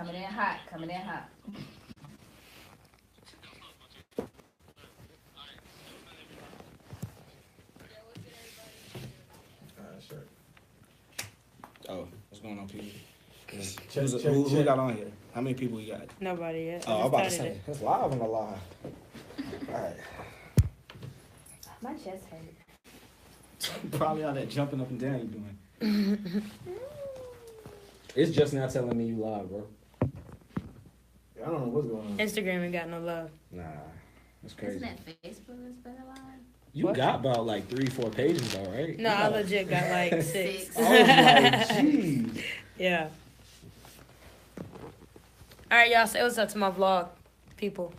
Coming in hot. Coming in hot. Sure. Oh, what's going on, people? Who Who got on here? How many people we got? Nobody yet. Oh, I'm about to say, it's live on the live. All right. My chest hurt. Probably all that jumping up and down you doing. It's just now telling me you live, bro. I don't know what's going on. Instagram ain't got no love. Nah, that's crazy. Isn't that Facebook that's better live? You What? got about like 3-4 pages, all right? No, I legit got like 6. I was like, jeez. Yeah. All right, y'all. Say what's up to my vlog, people.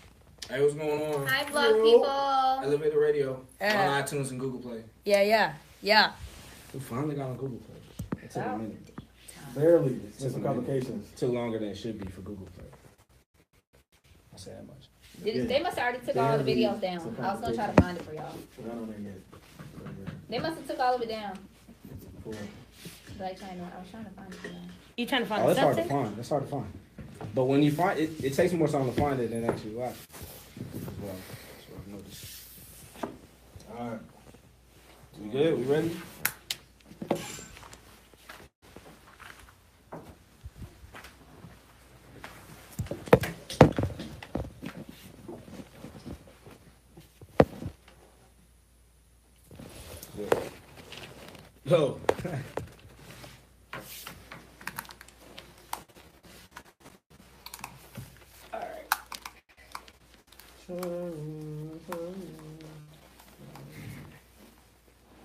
Hey, what's going on? Hi, vlog people. Elevator Radio Yeah. on iTunes and Google Play. Yeah. We finally got on Google Play. It took a minute. Barely. There's some complications. Took longer than it should be for Google Play. I'll say that much. They must have already took all the videos down. I was going to try to find it for y'all. We're not on there yet. They must have took all of it down. Cool. But I was trying to find it for y'all. You trying to find Oh, that's hard something? to find. That's hard to find. But when you find it, it takes more time to find it than actually watch. Well, that's what I've noticed. All right. We good? We ready? Go.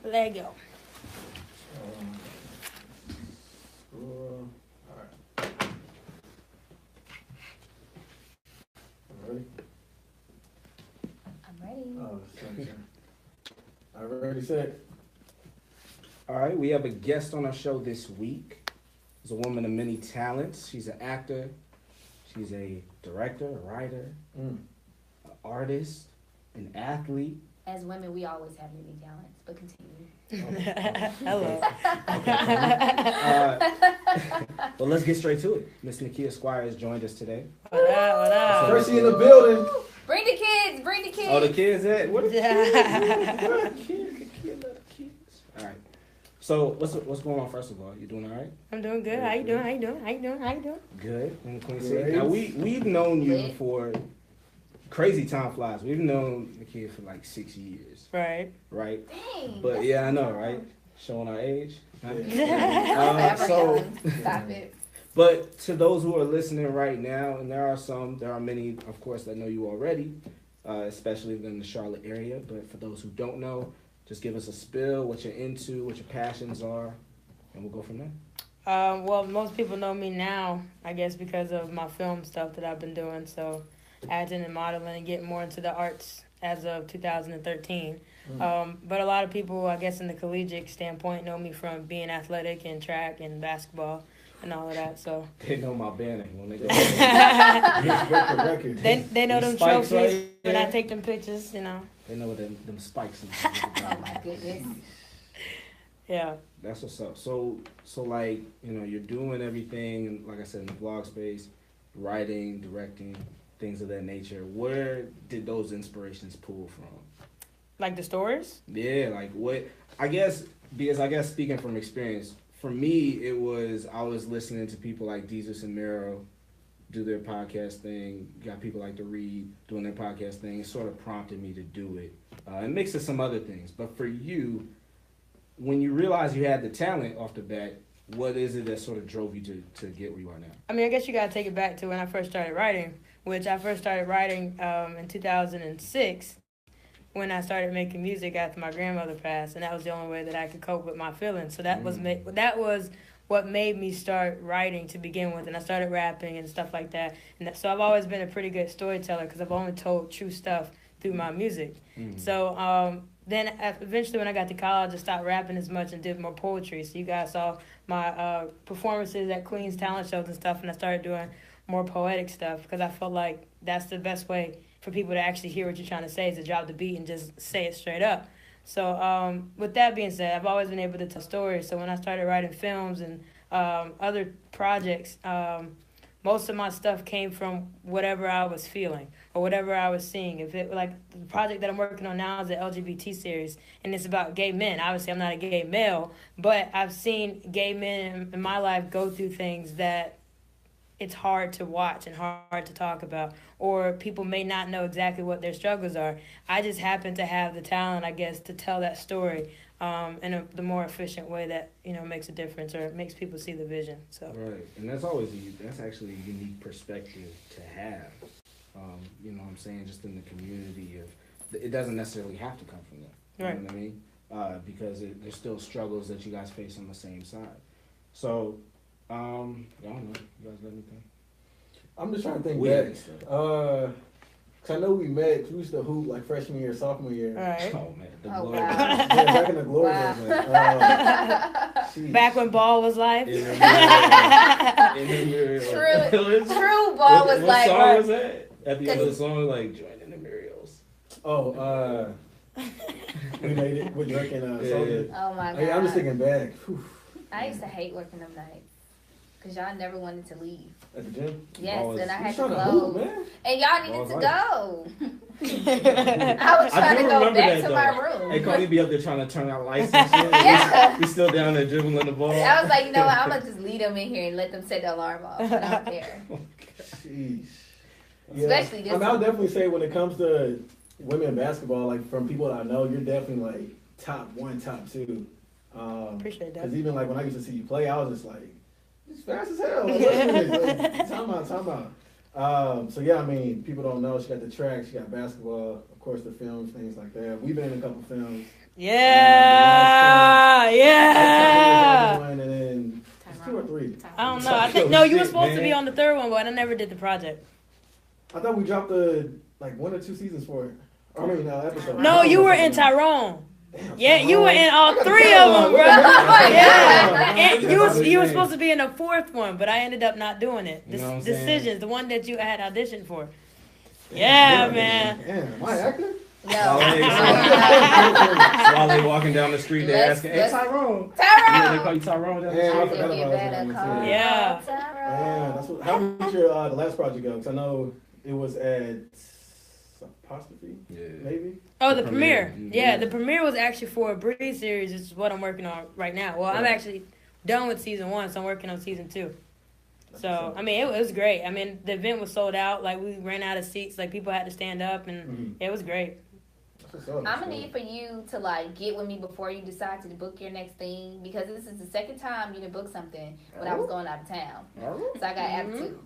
Lego. All right. Ready? I'm ready. Oh, sunshine. All right, ready, set. All right, we have a guest on our show this week. She's a woman of many talents. She's an actor. She's a director, a writer, an artist, an athlete. As women, we always have many talents, but continue. Hello. Well, let's get straight to it. Miss Nakia Squire has joined us today. What up? Freshie in the building. Bring the kids. Bring the kids. Oh, the kids at? What are the kids? All right. So what's going on? First of all, you doing all right? I'm doing good. How you doing? Good. And Queen City. Now we've known you for crazy time flies. We've known the kid for like 6 years. Right. Right. Dang. But yeah, I know, right? Showing our age. Huh? Forever young. Stop it. But to those who are listening right now, and there are many, of course, that know you already, especially in the Charlotte area. But for those who don't know, just give us a spill, what you're into, what your passions are, and we'll go from there. Well, most people know me now, I guess, because of my film stuff that I've been doing. So, acting and modeling and getting more into the arts as of 2013. But a lot of people, I guess, in the collegiate standpoint, know me from being athletic and track and basketball and all of that. So They know my banner when they go. they know them spikes trophies right when there. I take them pictures, you know. They know them spikes. Oh my goodness. Yeah. That's what's up. So like, you know, you're doing everything, like I said, in the vlog space, writing, directing, things of that nature. Where did those inspirations pull from? Like the stories? Yeah, like what, because speaking from experience, for me, I was listening to people like Jesus and Mero do their podcast thing, got people like to read doing their podcast thing. It sort of prompted me to do it. It mixed with some other things. But for you, when you realized you had the talent off the bat, what is it that sort of drove you to get where you are now? I mean, I guess you got to take it back to when I first started writing, which I first started writing in 2006 when I started making music after my grandmother passed, and that was the only way that I could cope with my feelings. So that was what made me start writing to begin with, and I started rapping and stuff like that. And so I've always been a pretty good storyteller because I've only told true stuff through my music. So then eventually when I got to college, I stopped rapping as much and did more poetry. So you guys saw my performances at Queen's talent shows and stuff, and I started doing more poetic stuff because I felt like that's the best way for people to actually hear what you're trying to say, is to drop the beat and just say it straight up. So with that being said, I've always been able to tell stories. So when I started writing films and other projects, most of my stuff came from whatever I was feeling or whatever I was seeing. If it like the project that I'm working on now is the LGBT series, and it's about gay men. Obviously, I'm not a gay male, but I've seen gay men in my life go through things that it's hard to watch and hard to talk about, or people may not know exactly what their struggles are. I just happen to have the talent, I guess, to tell that story in the more efficient way that, you know, makes a difference or makes people see the vision. So Right, and that's actually a unique perspective to have. You know what I'm saying? Just in the community it doesn't necessarily have to come from them. You Right. know what I mean? Because there's still struggles that you guys face on the same side. So, I don't know. You guys got anything? I'm just trying to think Weird back. stuff. 'Cause I know we met. We used to hoop like freshman year, sophomore year. all right. Oh man, the Oh, glory. wow. Yeah, back in the glory Wow. days. Sheesh. Back when ball was life. In the mirror. True ball was what like. song was that? At the end of the song, like join in the Muriels. Oh, we made it with Drake and Yeah, Soulja. yeah. Oh my god. Hey, I'm just thinking back. Whew. I used to hate working them nights. Cause y'all never wanted to leave. At the gym. Yes, Balls. and I You had to trying to hoop, close. man? And y'all needed Balls to like- go. I was I trying do to go remember back that, to though. my room. Hey, Cody be up there trying to turn out lights and shit. Yeah. We still down there dribbling the ball. I was like, you know what? I'm gonna just leave them in here and let them set the alarm off. I don't care. Sheesh. Especially this I mean, I'll one. definitely say when it comes to women basketball, like from people that I know, you're definitely like top one, top two. Appreciate that. Because even like when I used to see you play, I was just like, it's fast as hell. Like, like, time out. So yeah, I mean, people don't know. She got the track, she got basketball, of course, the films, things like that. We've been in a couple films. Yeah, yeah. And then it's 2 or 3. I don't know. I think no, you were supposed to be on the third one, but I never did the project. I thought we dropped the like 1 or 2 seasons for it. I mean, episode. No, you were in Tyrone. Damn, Yeah, you were in all I gotta 3 catch of them, up. bro. God. Yeah, and That's you what were I'm supposed to be in the 4th one, but I ended up not doing it. You know what I'm saying? Decisions, the one that you had auditioned for. Yeah, man. Damn, am I acting? No. While they walking down the street, they're asking, "Hey, Tyrone." Yeah, they call you Tyrone. down the Yeah, I street. forgot about that. Yeah. Yeah, that's what. How did your the last project go? Because I know it was at Apostrophe, Yeah. maybe. Oh, the The premiere. premiere. Yeah, the premiere was actually for a Breeze series, which is what I'm working on right now. Well, I'm Yeah. actually done with season 1, so I'm working on season 2. So, I mean, it was great. I mean, the event was sold out. Like, we ran out of seats. Like, people had to stand up, and it was great. I'm gonna need for you to like get with me before you decide to book your next thing, because this is the second time you done booked something when I was going out of town. So I got attitude.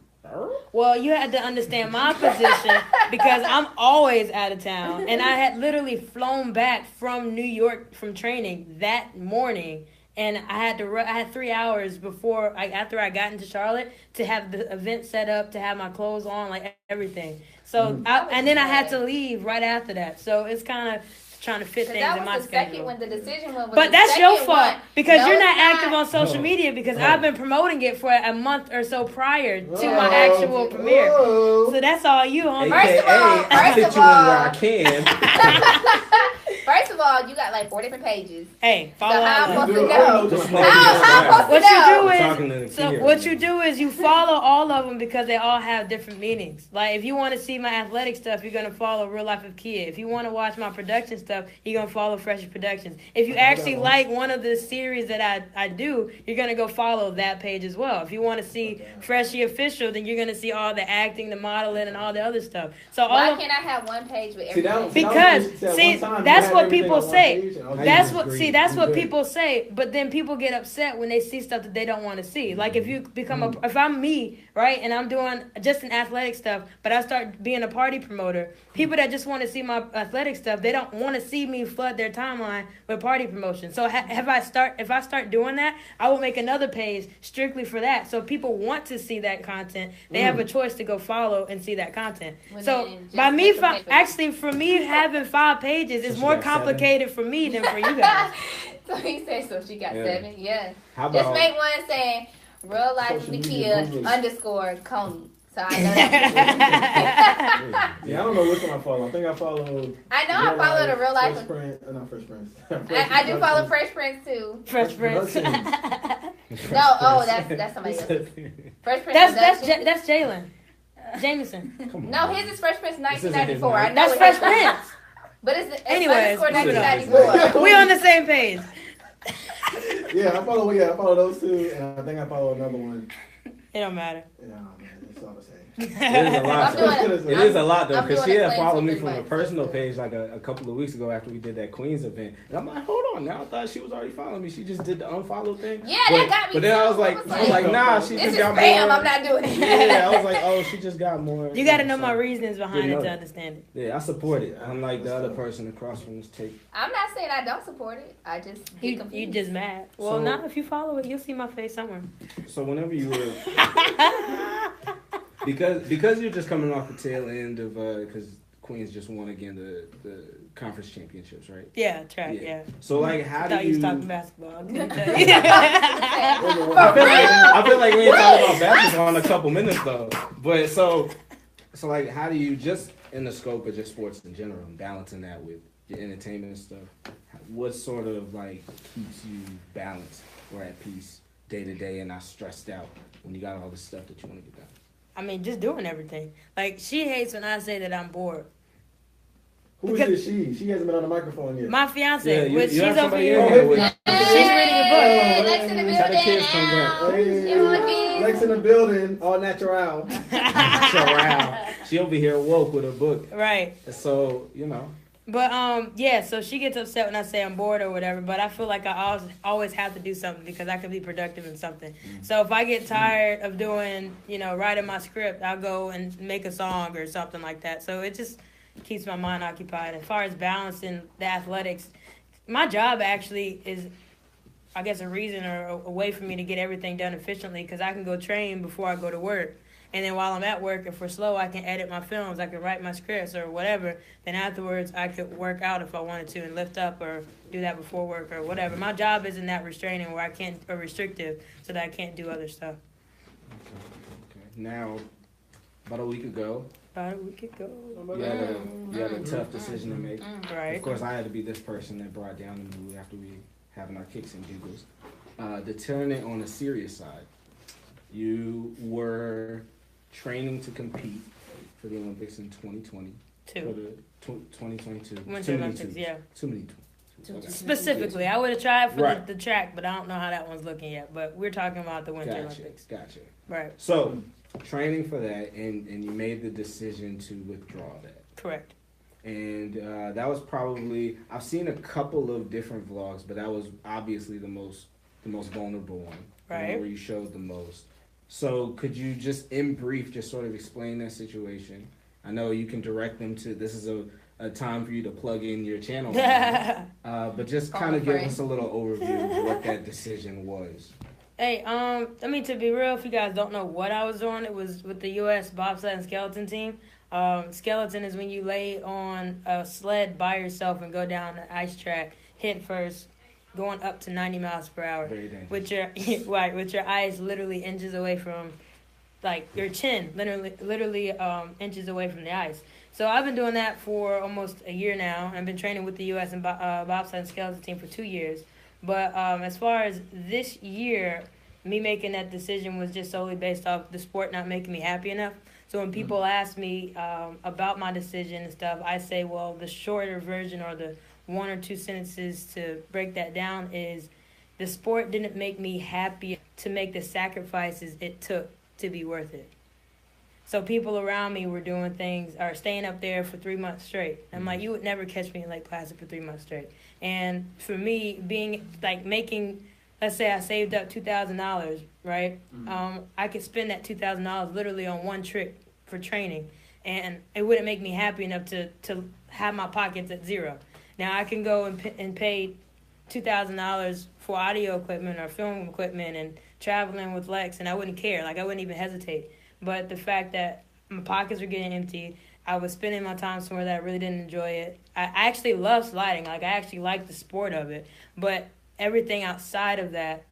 Well, you had to understand my position because I'm always out of town. And I had literally flown back from New York from training that morning. And I had to. I had 3 hours before, after I got into Charlotte, to have the event set up, to have my clothes on, like everything. So, and then I had to leave right after that. So it's kind of trying to fit things That in was my the schedule. second when the decision was. But the that's your second fault one. because No, you're not it's active on social No. media because No. I've been promoting it for a month or so prior to my actual premiere. So that's all you, homie. First of all- I fit first you of in all- where I can. First of all, you got like 4 different pages. Hey, So follow how I'm all of supposed them. to know? Just How I'm supposed What to you know? do We're talking to the is, so kid what right you now. do is you follow all of them because they all have different meanings. Like if you want to see my athletic stuff, you're gonna follow Real Life of Kid. If you want to watch my production stuff, you're gonna follow Freshie Productions. If you actually like one of the series that I do, you're gonna go follow that page as well. If you want to see Freshie Official, then you're gonna see all the acting, the modeling, and all the other stuff. So all Why of, can't I have one page with See, everything? Because, see, that's what people say. That's That's what Good. people say, but then people get upset when they see stuff that they don't want to see. Like if you become if I'm me, right, and I'm doing just an athletic stuff, but I start being a party promoter, people that just want to see my athletic stuff, they don't want to see me flood their timeline with party promotion. So if I start doing that, I will make another page strictly for that. So if people want to see that content, they have a choice to go follow and see that content. Well, So then just by me, put the paper- actually for me having 5 pages is she more got 7. complicated for me than for you guys. So he said, so she got Yeah. 7. Yeah. How Just about make one saying Real Life Social media Nakia gurus. _ Coney. So I know that. Yeah, I don't know which one I follow. I think I follow. I know I follow the real life. Fresh Prince, not Fresh Prince. I do follow Fresh Prince too. Fresh Prince. No, that's somebody else. Fresh Prince. That's Jalen. Jameson. No, his is Fresh Prince 1994. I know that's Fresh Prince. But it's anyways, underscore 1994. We on the same page. Yeah, I follow those two, and I think I follow another one. It don't matter. Yeah, man, it's all the same. It is a lot. It is a lot though, because she had followed me from a like personal page like a couple of weeks ago after we did that Queens event, and I'm like, hold on, now I thought she was already following me. She just did the unfollow thing. Yeah, that got me. But then I was like, nah, she just got more. I'm not doing it. Yeah, I was like, oh, she just got more. You got to know my reasons behind it to understand it. Yeah, I support it. Unlike the other person across from this tape. I'm not saying I don't support it. I just get confused. You just mad. Well, not if you follow it, you'll see my face somewhere. So whenever you were, because you're just coming off the tail end of because Queens just won again the conference championships, right? Yeah, track. Yeah. So like, how do you? I thought you was talking basketball. I feel like we ain't talking about basketball in a couple minutes though. But so like, how do you, just in the scope of just sports in general, and balancing that with your entertainment and stuff? What sort of like keeps you balanced or at peace day to day and not stressed out when you got all this stuff that you want to get done? I mean, just doing everything. Like, she hates when I say that I'm bored. Who is this she? She hasn't been on the microphone yet. My fiance, yeah, she's over here. She's reading a book. Lex in the building. Lex in the building, all natural. She over here woke with a book. Right. So, you know. But, yeah, so she gets upset when I say I'm bored or whatever, but I feel like I always have to do something because I can be productive in something. Mm-hmm. So if I get tired of doing, writing my script, I'll go and make a song or something like that. So it just keeps my mind occupied. As far as balancing the athletics, my job actually is, I guess, a reason or a way for me to get everything done efficiently because I can go train before I go to work. And then while I'm at work, if we're slow, I can edit my films. I can write my scripts or whatever. Then afterwards, I could work out if I wanted to and lift up or do that before work or whatever. My job isn't that restraining or restrictive so that I can't do other stuff. Okay. Now, about a week ago, you had a tough decision to make. Right. Of course, I had to be this person that brought down the mood after we having our kicks and giggles. To turn it on a serious side, you were training to compete for the Olympics in 2020. For the 2022. Winter Olympics, yeah. Too many. Okay. Specifically, I would have tried for the track, but I don't know how that one's looking yet. But we're talking about the Winter Olympics. Gotcha. Right. So, training for that, and you made the decision to withdraw that. Correct. And that was probably, I've seen a couple of different vlogs, but that was obviously the most vulnerable one. Right. Where you showed the most. So could you just, in brief, just sort of explain that situation? I know you can direct them to, this is a time for you to plug in your channel. But just kind of give us a little overview of what that decision was. Hey, I mean, to be real, if you guys don't know what I was doing, it was with the U.S. bobsled and skeleton team. Skeleton is when you lay on a sled by yourself and go down the ice track, head first, going up to 90 miles per hour. Very dangerous. With your eyes literally inches away from, like, your chin, literally inches away from the ice. So I've been doing that for almost a year now. I've been training with the U.S. and bobsled and skeleton team for 2 years. But as far as this year, me making that decision was just solely based off the sport not making me happy enough. So when people ask me about my decision and stuff, I say, well, the shorter version or the 1 or 2 sentences to break that down is the sport didn't make me happy to make the sacrifices it took to be worth it. So people around me were doing things or staying up there for 3 months straight. I'm like, you would never catch me in Lake Placid for 3 months straight. And for me, being like making, let's say I saved up $2,000, right? I could spend that $2,000 literally on one trip for training, and it wouldn't make me happy enough to have my pockets at zero. Now I can go and pay $2,000 for audio equipment or film equipment and traveling with Lex, and I wouldn't care. Like, I wouldn't even hesitate. But the fact that my pockets were getting empty, I was spending my time somewhere that I really didn't enjoy it. I actually love sliding. Like, I actually like the sport of it. But everything outside of that,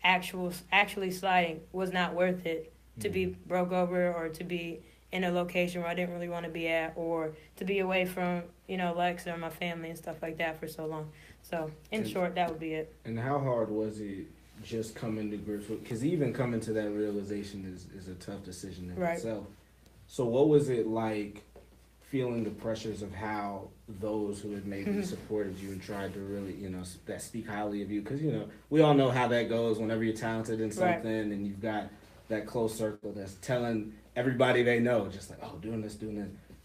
actually sliding, was not worth it to be broke over or to be in a location where I didn't really want to be at, or to be away from, Lex or my family and stuff like that for so long. So, in short, that would be it. And how hard was it just coming to grips with, because even coming to that realization is a tough decision in itself. So what was it like feeling the pressures of how those who had maybe supported you and tried to really, that speak highly of you? Because, we all know how that goes whenever you're talented in something and you've got that close circle that's telling everybody they know, just like, oh, doing this.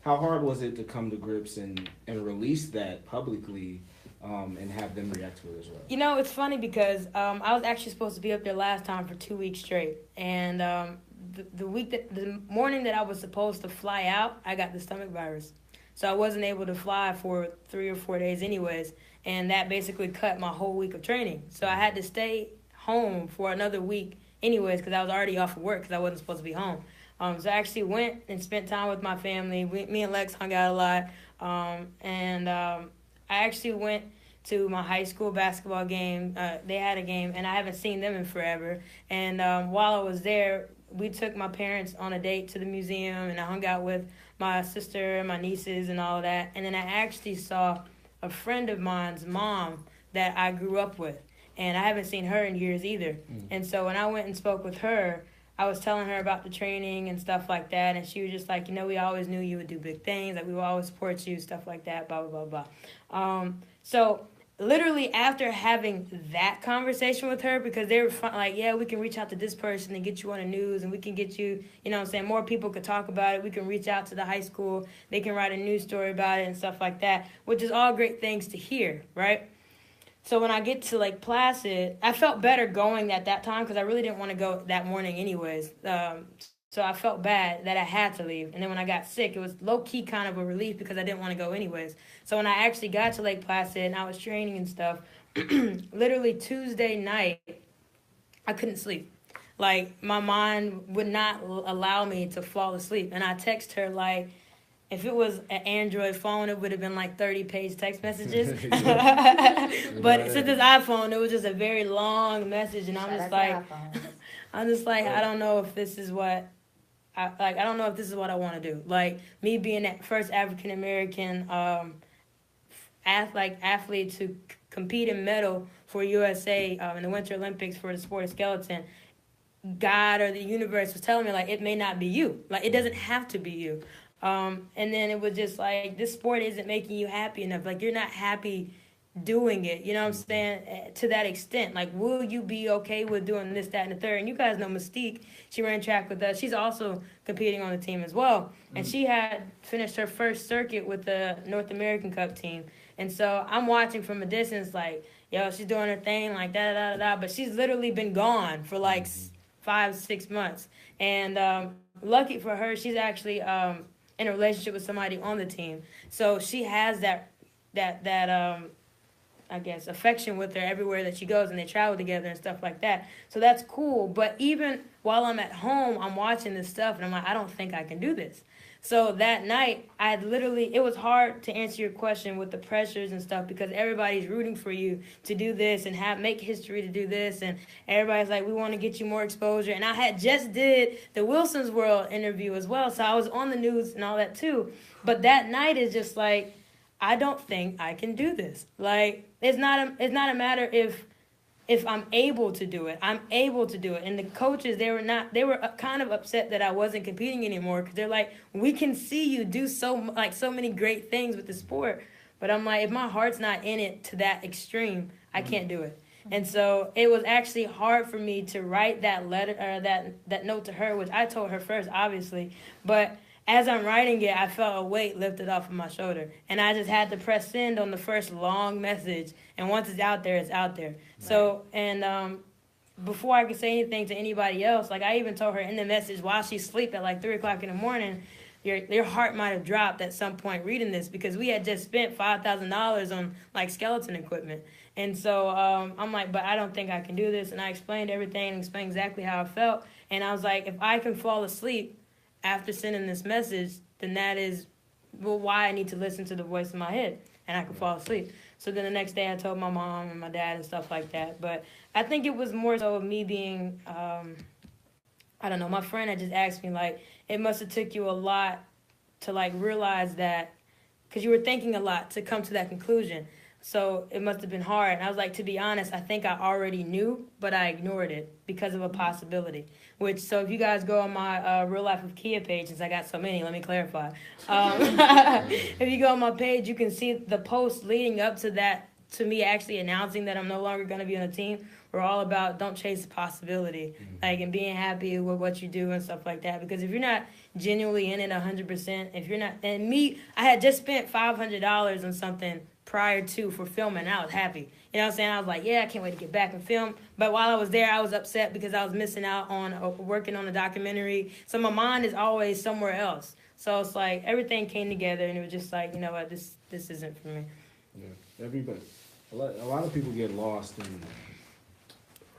How hard was it to come to grips and release that publicly and have them react to it as well? It's funny because I was actually supposed to be up there last time for 2 weeks straight. And the morning that I was supposed to fly out, I got the stomach virus. So I wasn't able to fly for 3 or 4 days anyways. And that basically cut my whole week of training. So I had to stay home for another week anyways because I was already off of work because I wasn't supposed to be home. So I actually went and spent time with my family. Me and Lex hung out a lot. I actually went to my high school basketball game. They had a game, and I haven't seen them in forever. And while I was there, we took my parents on a date to the museum, and I hung out with my sister and my nieces and all of that. And then I actually saw a friend of mine's mom that I grew up with, and I haven't seen her in years either. And so when I went and spoke with her, I was telling her about the training and stuff like that, and she was just like, we always knew you would do big things, like we will always support you, stuff like that, blah, blah, blah, blah. So literally after having that conversation with her, because they were like, yeah, we can reach out to this person and get you on the news, and we can get you, more people could talk about it. We can reach out to the high school. They can write a news story about it and stuff like that, which is all great things to hear, right? So when I get to Lake Placid, I felt better going at that time because I really didn't want to go that morning anyways. So I felt bad that I had to leave. And then when I got sick, it was low-key kind of a relief because I didn't want to go anyways. So when I actually got to Lake Placid and I was training and stuff, literally Tuesday night, I couldn't sleep. Like, my mind would not allow me to fall asleep. And I text her, like, if it was an Android phone, it would have been like 30-page text messages. But since it's iPhone, it was just a very long message, and I'm just like, I don't know if this is what I don't know if this is what I want to do. Like, me being that first African American athlete to compete and medal for USA in the Winter Olympics for the sport of skeleton. God or the universe was telling me, like, it may not be you. Like, it doesn't have to be you. And then it was just like, this sport isn't making you happy enough. Like, you're not happy doing it, you know what I'm saying, to that extent. Like, will you be okay with doing this, that, and the third? And you guys know Mystique. She ran track with us. She's also competing on the team as well. And she had finished her first circuit with the North American Cup team. And so I'm watching from a distance like, yo, she's doing her thing, like, da-da-da-da-da. But she's literally been gone for, like, 5-6 months. And lucky for her, she's actually in a relationship with somebody on the team. So she has that I guess, affection with her everywhere that she goes, and they travel together and stuff like that. So that's cool. But even while I'm at home, I'm watching this stuff, and I'm like, I don't think I can do this. So that night, it was hard to answer your question with the pressures and stuff because everybody's rooting for you to do this and make history to do this. And everybody's like, we want to get you more exposure. And I had just did the Wilson's World interview as well. So I was on the news and all that too. But that night is just like, I don't think I can do this. Like, it's not a matter if I'm able to do it. I'm able to do it. And the coaches, they were kind of upset that I wasn't competing anymore because they're like, we can see you do so many great things with the sport. But I'm like, if my heart's not in it to that extreme, I can't do it. And so it was actually hard for me to write that letter or that note to her, which I told her first, obviously. But as I'm writing it, I felt a weight lifted off of my shoulder. And I just had to press send on the first long message. And once it's out there, it's out there. Right. So, and before I could say anything to anybody else, like I even told her in the message while she's asleep at like 3 o'clock in the morning, your heart might have dropped at some point reading this because we had just spent $5,000 on like skeleton equipment. And so I'm like, but I don't think I can do this. And I explained everything and explained exactly how I felt. And I was like, if I can fall asleep after sending this message, then that is why I need to listen to the voice in my head, and I can fall asleep. So then the next day I told my mom and my dad and stuff like that. But I think it was more so of me being, I don't know, my friend had just asked me, like, it must have took you a lot to, like, realize that, because you were thinking a lot to come to that conclusion. So it must have been hard. And I was like, to be honest, I think I already knew, but I ignored it because of a possibility. So if you guys go on my Real Life of Kia page, since I got so many, let me clarify. If you go on my page, you can see the posts leading up to that, to me actually announcing that I'm no longer going to be on a team. We're all about don't chase the possibility, like, and being happy with what you do and stuff like that. Because if you're not genuinely in it 100%, if you're not, and me, I had just spent $500 on something prior to for filming. I was happy. You know what I'm saying? I was like, yeah, I can't wait to get back and film. But while I was there, I was upset because I was missing out on working on a documentary. So my mind is always somewhere else. So it's like everything came together, and it was just like, you know what, this isn't for me. Yeah, everybody. A lot of people get lost in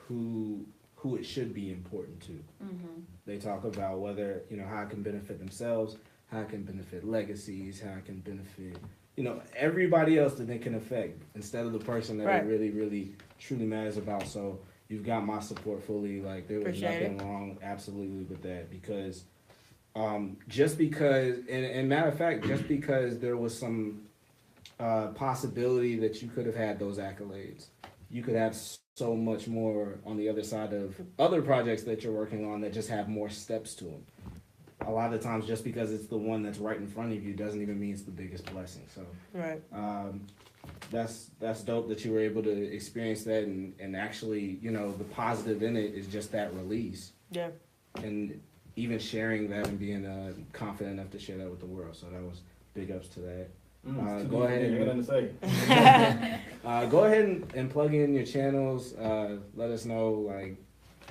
who it should be important to. Mm-hmm. They talk about whether, you know, how it can benefit themselves, how it can benefit legacies, how it can benefit, you know, everybody else that they can affect instead of the person that it really, really, truly matters about. So you've got my support fully. Like, there was nothing wrong absolutely with that, because just because, and matter of fact, just because there was some possibility that you could have had those accolades, you could have so much more on the other side of other projects that you're working on that just have more steps to them. A lot of times, just because it's the one that's right in front of you doesn't even mean it's the biggest blessing. So that's dope that you were able to experience that, and actually, you know, the positive in it is just that release. Yeah. And even sharing that and being confident enough to share that with the world. So that was big ups to that. Go ahead and plug in your channels. Let us know, like,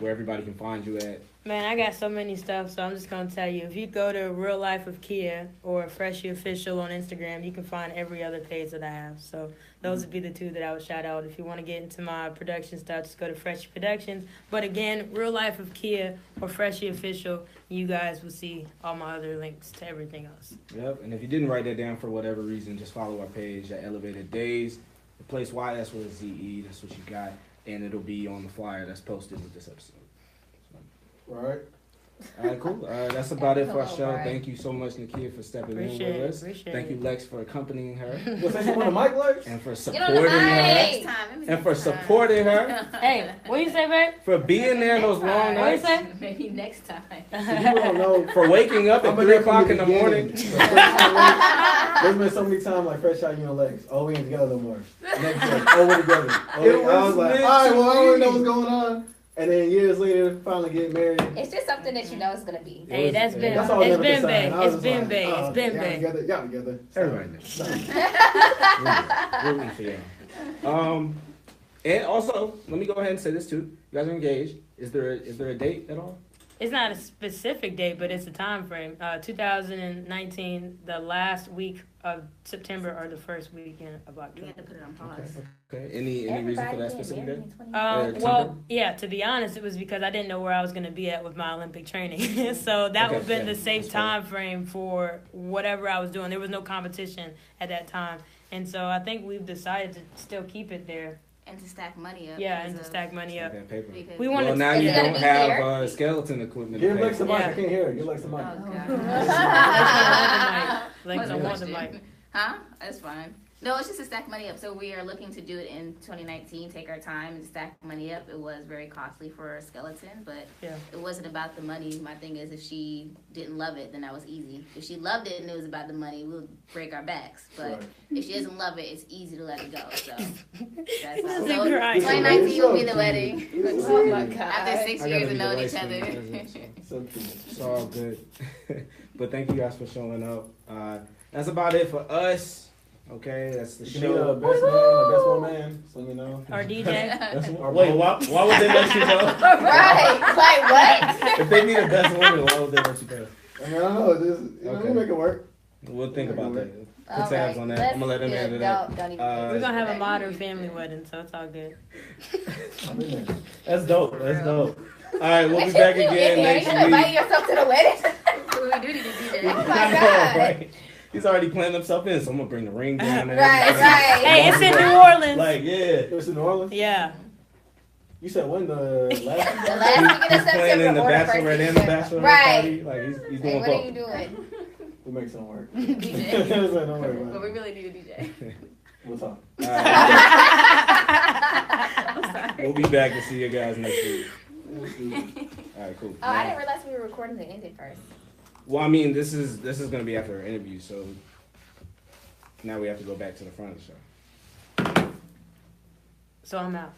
where everybody can find you at. Man, I got so many stuff, so I'm just going to tell you. If you go to Real Life of Kia or Freshie Official on Instagram, you can find every other page that I have. So those would be the two that I would shout out. If you want to get into my production stuff, just go to Freshie Productions. But again, Real Life of Kia or Freshie Official, you guys will see all my other links to everything else. Yep, and if you didn't write that down for whatever reason, just follow our page at Elevated Days. The place Y, that's with a Z-E, that's what you got. And it'll be on the flyer that's posted with this episode. Right. All right, cool. That's about it for our show. Thank you so much, Nakia, for stepping in with us. Thank you, Lex, for accompanying her. Was that one of Mike, Lex? And for supporting her. And for supporting her. Hey, what you say, babe? For being there those long nights. What you say? Maybe next time. So people don't know. For waking up at 3 o'clock in the morning. There's been so many times like Fresh Out, you and Lex. Oh, we ain't together no more. Next time, oh, we're together. I was like, all right, well, I don't know what's going on. And then years later, finally get married. It's just something that you know it's gonna be. Hey, it's been big. It's been big. It's been big. Y'all together. Everybody knows. Rooting for y'all. And also, let me go ahead and say this too. You guys are engaged. Is there a date at all? It's not a specific date, but it's a time frame. 2019, the last week of September or the first weekend of October. You have to put it on pause. Okay. Any reason for that specific date? Well, yeah, to be honest, it was because I didn't know where I was going to be at with my Olympic training. So that would have been the safe time frame for whatever I was doing. There was no competition at that time. And so I think we've decided to still keep it there. And to stack money up. Yeah, and to stack money up. We want well, now you don't have skeleton equipment. Give Lex the mic. I can't hear it. Give Lex the mic. Oh, God. Lex don't want the mic. Huh? That's fine. No, it's just to stack money up. So we are looking to do it in 2019, take our time and stack money up. It was very costly for a skeleton, but it wasn't about the money. My thing is, if she didn't love it, then that was easy. If she loved it and it was about the money, we'll break our backs. But if she doesn't love it, it's easy to let it go. So that's all. So 2019 will be the wedding. Oh my God. After 6 years of knowing each other. It's all good. But thank you guys for showing up. That's about it for us. Okay, that's the show. You best man or best woman, so you know. Our DJ. Wait, why would they let you go? Right, like what? If they need a best woman, why would they let you go? I mean, I don't know. We'll make it work. We'll think about that. Put tabs on that. I'm gonna let them handle that. We're gonna have a modern family wedding, so it's all good. That's dope. That's dope. All right, we'll be back again next week. You invite yourself to the wedding. We do need to do that. Oh my God. Right. He's already planned himself in, so I'm gonna bring the ring down there. Right. Hey, it's in New Orleans. Like, yeah. It's in New Orleans? Yeah. You said when the last The last week of He's September playing in the or the first Bachelorette week and the of Bachelor Right. party. Like he's Hey, doing what are you both. doing? we make something work. DJ. Don't worry But about we it. really need a DJ. We'll talk. All right. I'm sorry. We'll be back to see you guys next week. All right, cool. Oh, I didn't realize we were recording the ending first. Well, I mean, this is gonna be after our interview, so now we have to go back to the front of the show. So I'm out.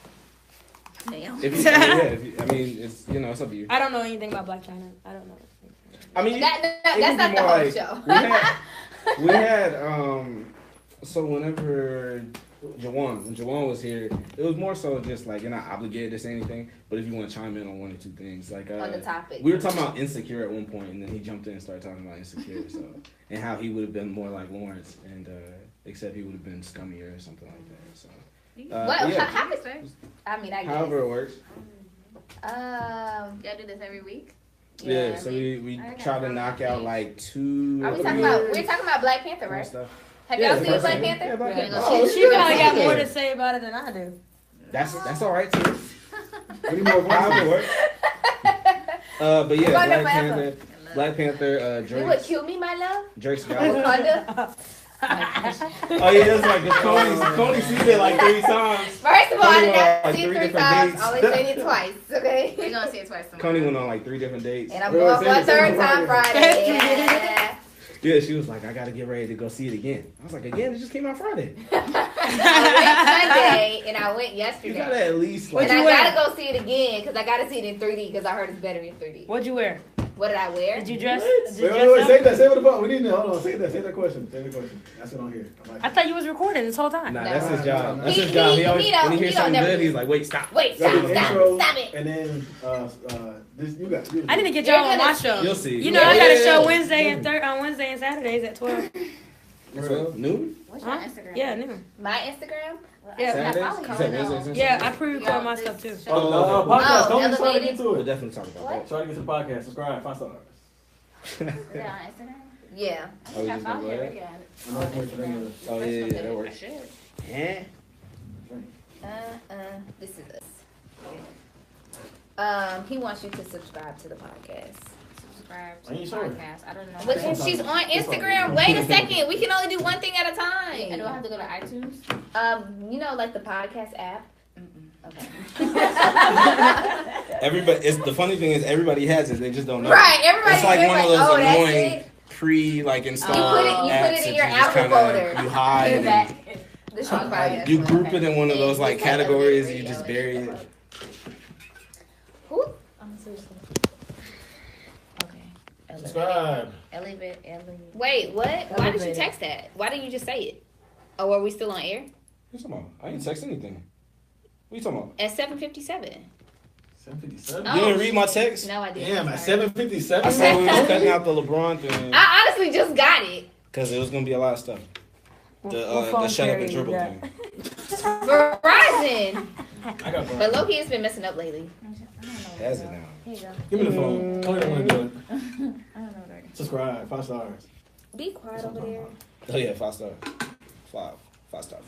Damn. If you, I mean, it's it's up to you. I don't know anything about Black China. I don't know. I mean, That's not the more whole like- show. we had so whenever when Jawan was here, it was more so just like you're not obligated to say anything, but if you want to chime in on one or two things, like On the topic. we were talking about Insecure at one point, and then he jumped in and started talking about Insecure, so and how he would have been more like Lawrence, and except he would have been scummier or something like that. So What? yeah. How does that? I mean, I guess. However it works. Y'all do this every week? Yeah, so we try to knock out like 2. Are we talking about? We're talking about Black Panther, right? Stuff. Have Yeah, y'all the seen first Black one. Panther? Yeah, Black We're Panther. gonna go Oh, see She probably got Yeah. more to say about it than I do. That's all right too. We need more However it voices. works. But yeah, Wakanda Black forever. Panther. Black Panther. You would Drake's kill me, my love? Drake's got. Wakanda? Oh yeah, that's like Coney seen it like 3 times. First of all, I did Like not see it 3 3 different times. dates. Only seen it twice, okay? We're gonna see it twice tomorrow. Coney went on like 3 different dates. And I'm We're going for gonna a see it third time Friday. Friday. Yeah. Yeah, she was like, I gotta get ready to go see it again. I was like, again? It just came out Friday. I went Sunday and I went You gotta yesterday. at least What'd like. And you I wear? gotta go see it again because I gotta see it in 3D because I heard it's better in 3D. What'd you wear? What did I wear? Did you dress? Wait, Did you wait, dress say up? that. Say what the fuck. We need to hold on. Say that question. Say the question. That's what I'm here. I thought you was recording this whole time. Nah, No. that's his job. That's He- his job. he- He always, he don't- when he he hears don't something never- good, he's like, wait, stop. Wait, Gotta stop, do the stop, intro, stop it. and then this you got. I need to get You're y'all on my gonna- show. You'll see. You know, I got a show Yeah. Wednesday on Wednesday and Saturdays at 12. Well, noon? What's your Huh? Instagram? Yeah, noon. My Instagram? Yeah, Saturdays? follow You you. said Wednesdays? Yeah, I pre-record my stuff too. Oh, Oh, podcast. oh, Don't be trying to elevated. get to We'll it. definitely talk about What? Try to get to the podcast. Subscribe. 5 stars. Is that on Instagram? Yeah. I Oh, think you I just found gonna it go already. I'm not waiting for them to. Oh, yeah, that I works. should. Yeah. This is us. He wants you to subscribe to the podcast. Subscribe to Are the you sure? podcast. I don't know. But how if to- she's on Instagram, wait a second. We can only do one thing at a And do I time. have to go to iTunes? You know, like the podcast app. Okay. Everybody, the funny thing is everybody has it. They just don't know. Right, everybody. It's like one of those oh, that's annoying it. installed You put it apps in that your you just Apple kinda- folder. You hide Put it back. and This shit podcast. you group it in one of those like It's like categories. elevated You just radio bury and it. shit. Who? I'm seriously. Okay. Subscribe. Elevate. Wait, what? Why did you Elevated. text that? Why didn't you just say it? Oh, are we still on air? What you talking about? I didn't text anything. What you talking about? At 7:57. 757. Oh. You didn't read my text? No, I didn't. Damn, at Sorry. 757. I said we was cutting out the LeBron thing I honestly just got it. because it was gonna be a lot of stuff. The phone shut up carrier and dribble you got? thing. Verizon. I got But one. Loki has been messing up lately. Has it now? Here you go. Give me the phone. Tell me I want to do it. I don't know what I Subscribe. 5 stars. Be quiet over there. Oh yeah, 5 star. 5 star.